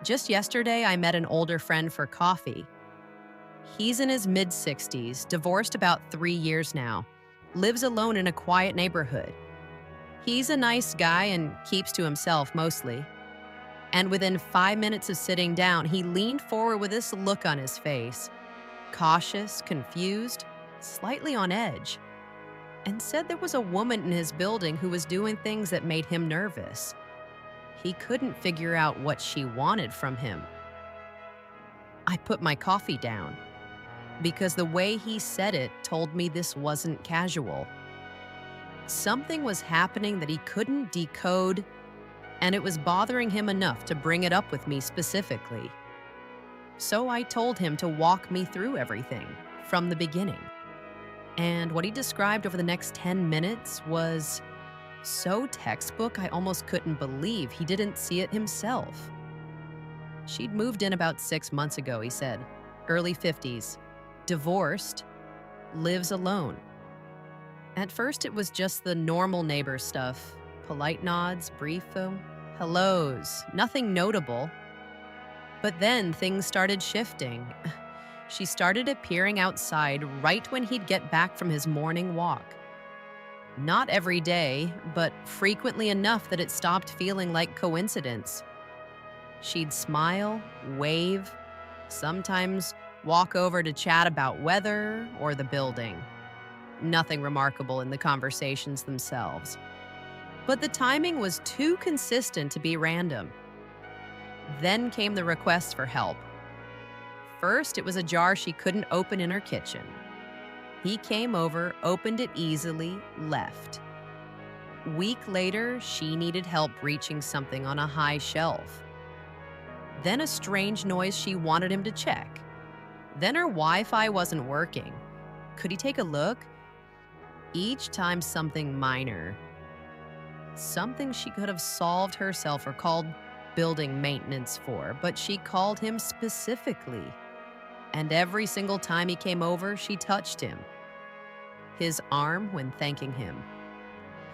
Just yesterday, I met an older friend for coffee. He's in his mid 60s, divorced about 3 years now, lives alone in a quiet neighborhood. He's a nice guy and keeps to himself mostly. And within 5 minutes of sitting down, he leaned forward with this look on his face, cautious, confused, slightly on edge, and said there was a woman in his building who was doing things that made him nervous. He couldn't figure out what she wanted from him. I put my coffee down because the way he said it told me this wasn't casual. Something was happening that he couldn't decode, and it was bothering him enough to bring it up with me specifically. So I told him to walk me through everything from the beginning. And what he described over the next 10 minutes was so textbook I almost couldn't believe he didn't see it himself. She'd moved in about 6 months ago, he said. Early 50s, divorced, lives alone. At first, it was just the normal neighbor stuff. Polite nods, brief hellos, nothing notable. But then things started shifting. She started appearing outside right when he'd get back from his morning walk. Not every day, but frequently enough that it stopped feeling like coincidence. She'd smile, wave, sometimes walk over to chat about weather or the building. Nothing remarkable in the conversations themselves. But the timing was too consistent to be random. Then came the request for help. First, it was a jar she couldn't open in her kitchen. He came over, opened it easily, left. Week later, she needed help reaching something on a high shelf. Then a strange noise she wanted him to check. Then her Wi-Fi wasn't working. Could he take a look? Each time something minor. Something she could have solved herself or called building maintenance for, but she called him specifically. And every single time he came over, she touched him. His arm when thanking him.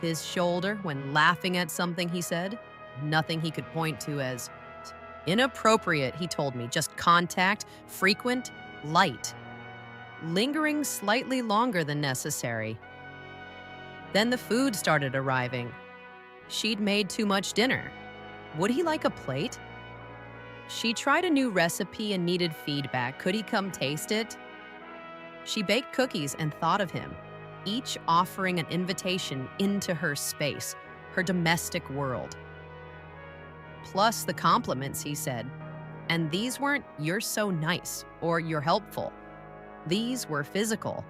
His shoulder when laughing at something he said. Nothing he could point to as inappropriate, he told me. Just contact, frequent, light. Lingering slightly longer than necessary. Then the food started arriving. She'd made too much dinner. Would he like a plate? She tried a new recipe and needed feedback. Could he come taste it? She baked cookies and thought of him, each offering an invitation into her space, her domestic world. Plus the compliments, he said. And these weren't, "You're so nice," or "You're helpful." These were physical.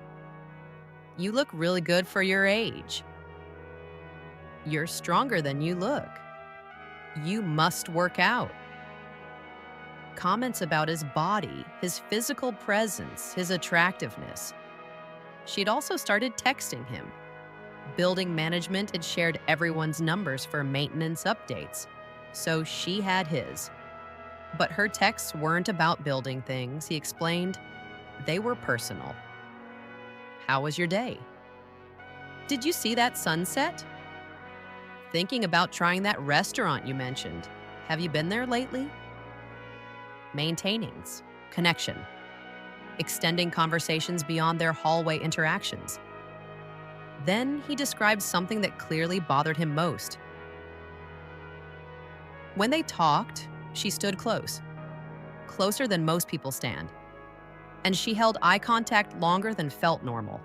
"You look really good for your age." "You're stronger than you look." "You must work out." Comments about his body, his physical presence, his attractiveness. She'd also started texting him. Building management had shared everyone's numbers for maintenance updates, so she had his. But her texts weren't about building things, he explained. They were personal. "How was your day?" "Did you see that sunset?" "Thinking about trying that restaurant you mentioned. Have you been there lately?" Maintaining connection, extending conversations beyond their hallway interactions. Then he described something that clearly bothered him most. When they talked, she stood close, closer than most people stand, and she held eye contact longer than felt normal.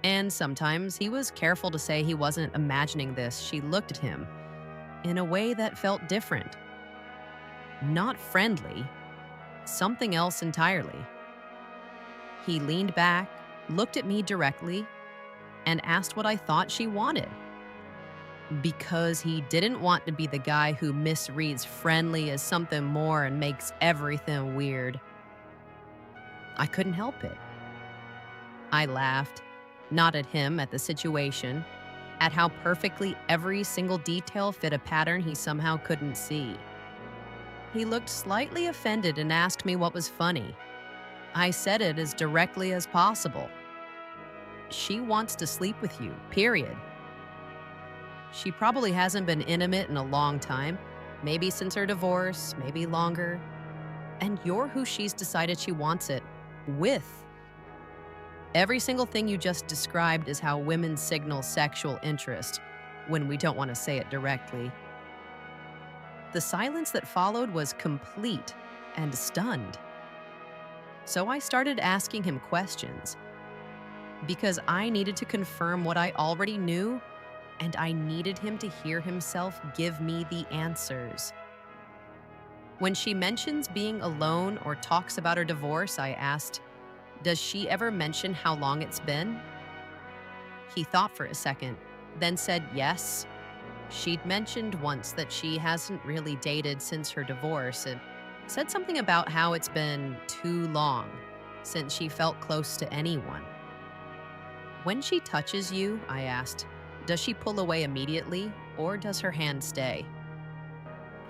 And sometimes he was careful to say he wasn't imagining this. She looked at him in a way that felt different. Not friendly, something else entirely. He leaned back, looked at me directly, and asked what I thought she wanted. Because he didn't want to be the guy who misreads friendly as something more and makes everything weird. I couldn't help it. I laughed, not at him, at the situation, at how perfectly every single detail fit a pattern he somehow couldn't see. He looked slightly offended and asked me what was funny. I said it as directly as possible. She wants to sleep with you, period. She probably hasn't been intimate in a long time, maybe since her divorce, maybe longer, and you're who she's decided she wants it with. Every single thing you just described is how women signal sexual interest when we don't want to say it directly. The silence that followed was complete and stunned. So I started asking him questions because I needed to confirm what I already knew, and I needed him to hear himself give me the answers. When she mentions being alone or talks about her divorce, I asked, "Does she ever mention how long it's been?" He thought for a second, then said yes. She'd mentioned once that she hasn't really dated since her divorce and said something about how it's been too long since she felt close to anyone. When she touches you, I asked, does she pull away immediately or does her hand stay?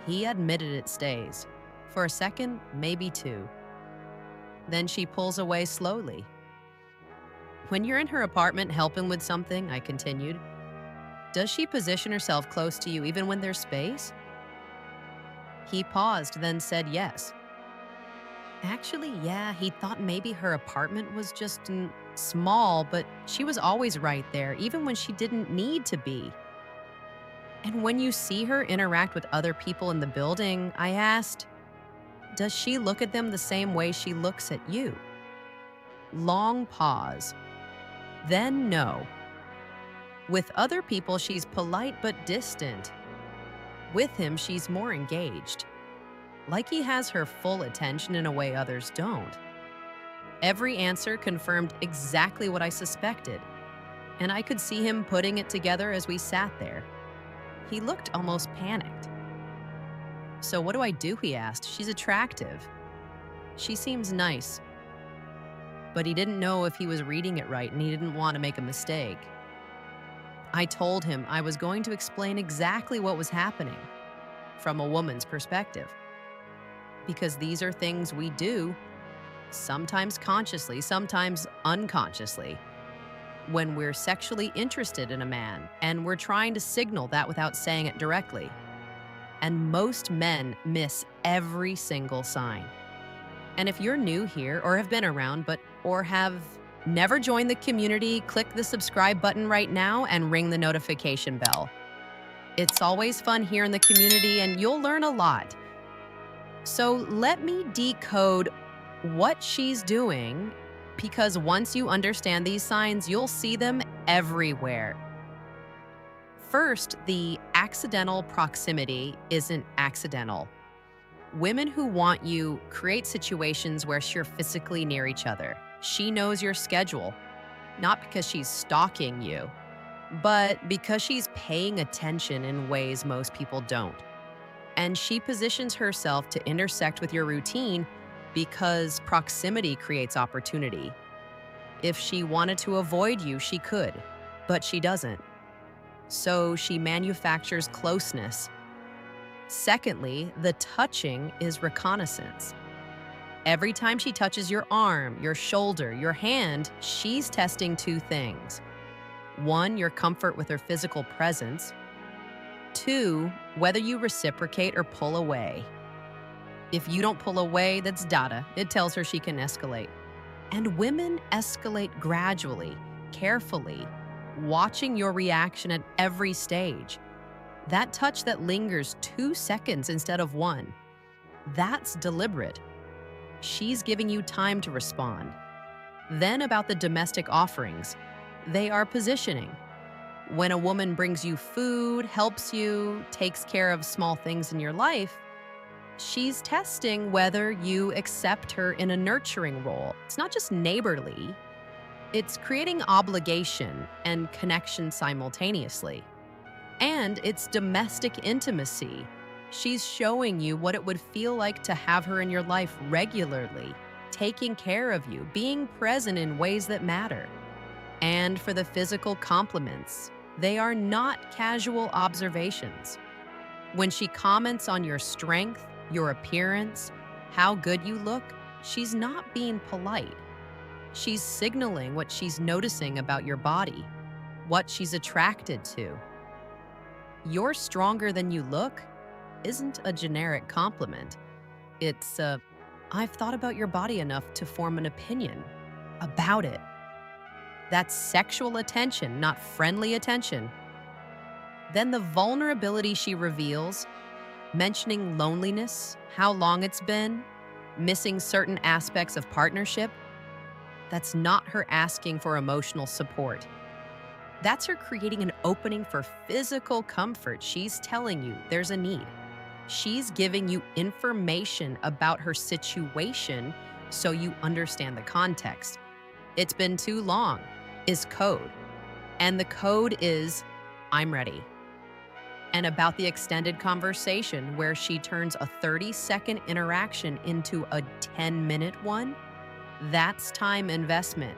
He admitted it stays. For a second, maybe two. Then she pulls away slowly. When you're in her apartment helping with something, I continued, does she position herself close to you even when there's space? He paused, then said yes. Actually, yeah, he thought maybe her apartment was just small, but she was always right there, even when she didn't need to be. And when you see her interact with other people in the building, I asked, does she look at them the same way she looks at you? Long pause. Then no. With other people, she's polite but distant. With him, she's more engaged. Like he has her full attention in a way others don't. Every answer confirmed exactly what I suspected, and I could see him putting it together as we sat there. He looked almost panicked. So what do I do, he asked. She's attractive. She seems nice. But he didn't know if he was reading it right, and he didn't want to make a mistake. I told him I was going to explain exactly what was happening from a woman's perspective. Because these are things we do, sometimes consciously, sometimes unconsciously, when we're sexually interested in a man and we're trying to signal that without saying it directly. And most men miss every single sign. And if you're new here or have been around or have never joined the community, click the subscribe button right now and ring the notification bell. It's always fun here in the community and you'll learn a lot. So let me decode what she's doing, because once you understand these signs, you'll see them everywhere. First, the accidental proximity isn't accidental. Women who want you create situations where you're physically near each other. She knows your schedule, not because she's stalking you, but because she's paying attention in ways most people don't. And she positions herself to intersect with your routine because proximity creates opportunity. If she wanted to avoid you, she could, but she doesn't. So she manufactures closeness. Secondly, the touching is reconnaissance. Every time she touches your arm, your shoulder, your hand, she's testing two things. One, your comfort with her physical presence. Two, whether you reciprocate or pull away. If you don't pull away, that's data. It tells her she can escalate. And women escalate gradually, carefully, watching your reaction at every stage. That touch that lingers 2 seconds instead of 1, that's deliberate. She's giving you time to respond. Then about the domestic offerings, they are positioning. When a woman brings you food, helps you, takes care of small things in your life, she's testing whether you accept her in a nurturing role. It's not just neighborly, it's creating obligation and connection simultaneously. And it's domestic intimacy. She's showing you what it would feel like to have her in your life regularly, taking care of you, being present in ways that matter. And for the physical compliments, they are not casual observations. When she comments on your strength, your appearance, how good you look, she's not being polite. She's signaling what she's noticing about your body, what she's attracted to. You're stronger than you look? isn't a generic compliment. It's a, I've thought about your body enough to form an opinion about it. That's sexual attention, not friendly attention. Then the vulnerability she reveals, mentioning loneliness, how long it's been, missing certain aspects of partnership, that's not her asking for emotional support. That's her creating an opening for physical comfort. She's telling you there's a need. She's giving you information about her situation so you understand the context. It's been too long is code. And the code is, I'm ready. And about the extended conversation where she turns a 30-second interaction into a 10-minute one, that's time investment.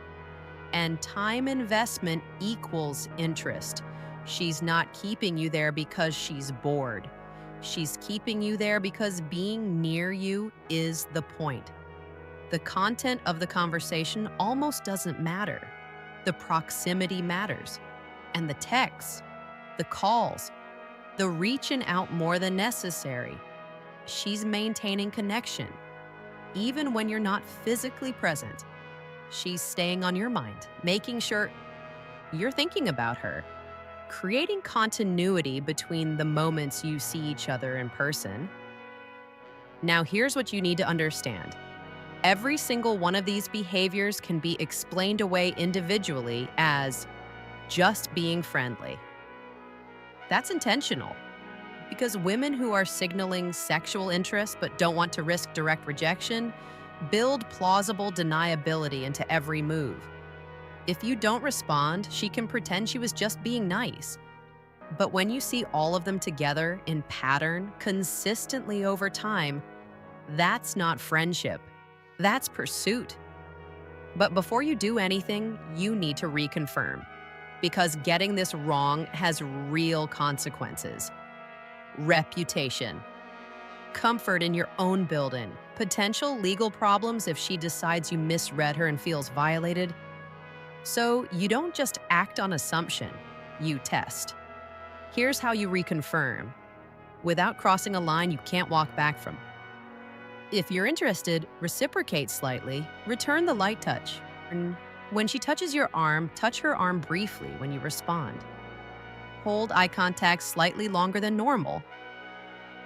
And time investment equals interest. She's not keeping you there because she's bored. She's keeping you there because being near you is the point. The content of the conversation almost doesn't matter. The proximity matters. And the texts, the calls, the reaching out more than necessary. She's maintaining connection. Even when you're not physically present, she's staying on your mind, making sure you're thinking about her, creating continuity between the moments you see each other in person. Now, here's what you need to understand. Every single one of these behaviors can be explained away individually as just being friendly. That's intentional, because women who are signaling sexual interest but don't want to risk direct rejection build plausible deniability into every move. If you don't respond, she can pretend she was just being nice. But when you see all of them together in pattern, consistently over time, that's not friendship. That's pursuit. But before you do anything, you need to reconfirm, because getting this wrong has real consequences. Reputation, comfort in your own building, potential legal problems if she decides you misread her and feels violated. So you don't just act on assumption, you test. Here's how you reconfirm. Without crossing a line you can't walk back from. If you're interested, reciprocate slightly, return the light touch. When she touches your arm, touch her arm briefly when you respond. Hold eye contact slightly longer than normal.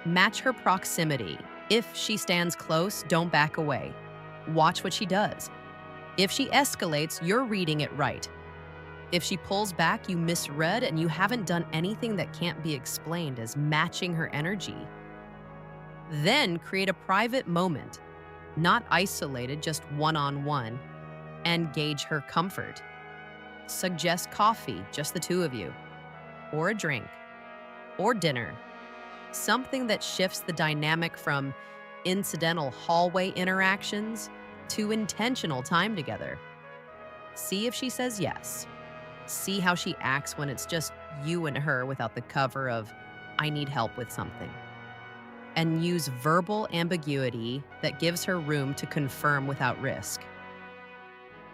Match her proximity. If she stands close, don't back away. Watch what she does. If she escalates, you're reading it right. If she pulls back, you misread and you haven't done anything that can't be explained as matching her energy. Then create a private moment, not isolated, just one-on-one, and gauge her comfort. Suggest coffee, just the two of you, or a drink, or dinner. Something that shifts the dynamic from incidental hallway interactions to intentional time together. See if she says yes. See how she acts when it's just you and her without the cover of, I need help with something. And use verbal ambiguity that gives her room to confirm without risk.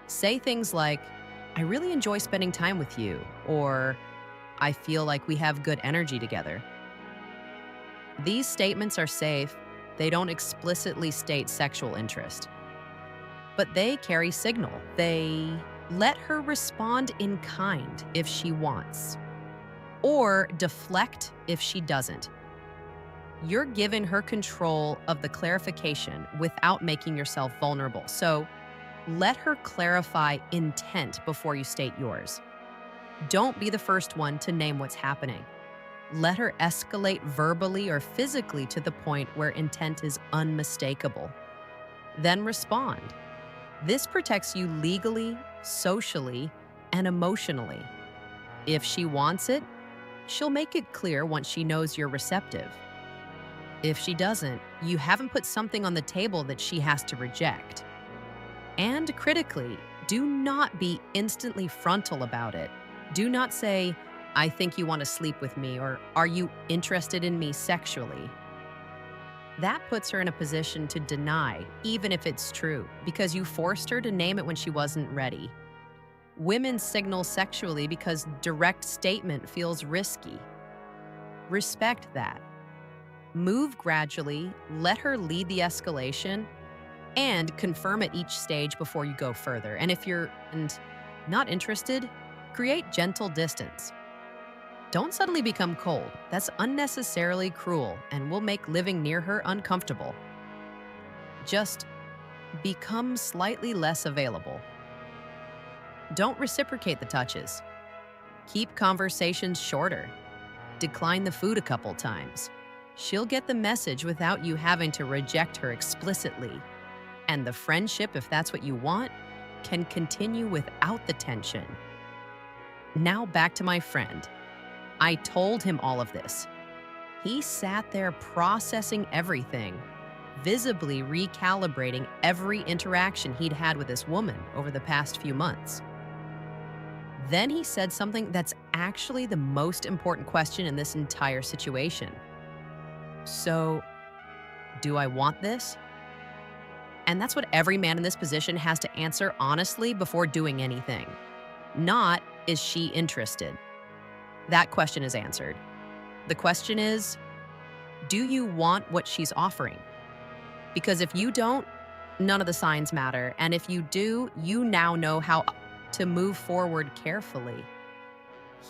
Say things like, I really enjoy spending time with you, or I feel like we have good energy together. These statements are safe. They don't explicitly state sexual interest, but they carry signal. They let her respond in kind if she wants, or deflect if she doesn't. You're giving her control of the clarification without making yourself vulnerable. So let her clarify intent before you state yours. Don't be the first one to name what's happening. Let her escalate verbally or physically to the point where intent is unmistakable. Then respond. This protects you legally, socially, and emotionally. If she wants it, she'll make it clear once she knows you're receptive. If she doesn't, you haven't put something on the table that she has to reject. And critically, do not be instantly frontal about it. Do not say, I think you want to sleep with me, or are you interested in me sexually? That puts her in a position to deny, even if it's true, because you forced her to name it when she wasn't ready. Women signal sexually because direct statement feels risky. Respect that. Move gradually, let her lead the escalation, and confirm at each stage before you go further. And if you're not interested, create gentle distance. Don't suddenly become cold. That's unnecessarily cruel and will make living near her uncomfortable. Just become slightly less available. Don't reciprocate the touches. Keep conversations shorter. Decline the food a couple times. She'll get the message without you having to reject her explicitly. And the friendship, if that's what you want, can continue without the tension. Now back to my friend. I told him all of this. He sat there processing everything, visibly recalibrating every interaction he'd had with this woman over the past few months. Then he said something that's actually the most important question in this entire situation. So, do I want this? And that's what every man in this position has to answer honestly before doing anything. Not, is she interested? That question is answered. The question is, do you want what she's offering? Because if you don't, none of the signs matter. And if you do, you now know how to move forward carefully.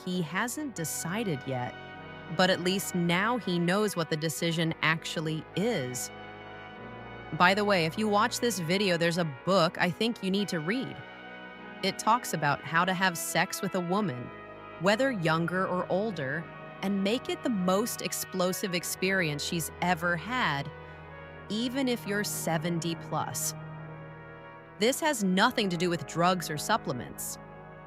He hasn't decided yet, but at least now he knows what the decision actually is. By the way, if you watch this video, there's a book I think you need to read. It talks about how to have sex with a woman, whether younger or older, and make it the most explosive experience she's ever had, even if you're 70 plus. This has nothing to do with drugs or supplements.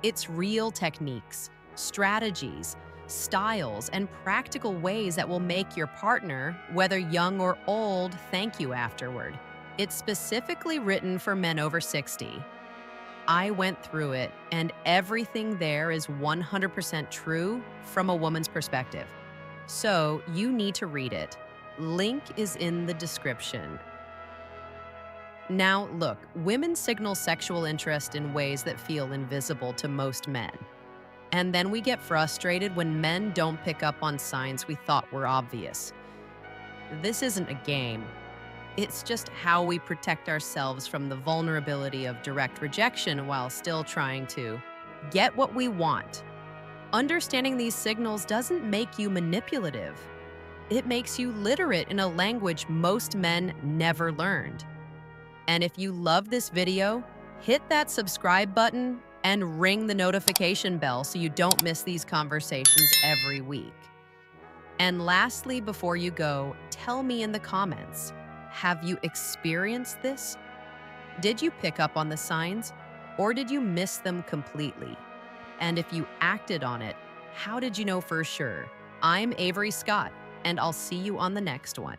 It's real techniques, strategies, styles, and practical ways that will make your partner, whether young or old, thank you afterward. It's specifically written for men over 60. I went through it, and everything there is 100% true from a woman's perspective. So you need to read it. Link is in the description. Now, look, women signal sexual interest in ways that feel invisible to most men. And then we get frustrated when men don't pick up on signs we thought were obvious. This isn't a game. It's just how we protect ourselves from the vulnerability of direct rejection while still trying to get what we want. Understanding these signals doesn't make you manipulative. It makes you literate in a language most men never learned. And if you love this video, hit that subscribe button and ring the notification bell so you don't miss these conversations every week. And lastly, before you go, tell me in the comments, have you experienced this? Did you pick up on the signs, or did you miss them completely? And if you acted on it, how did you know for sure? I'm Avery Scott, and I'll see you on the next one.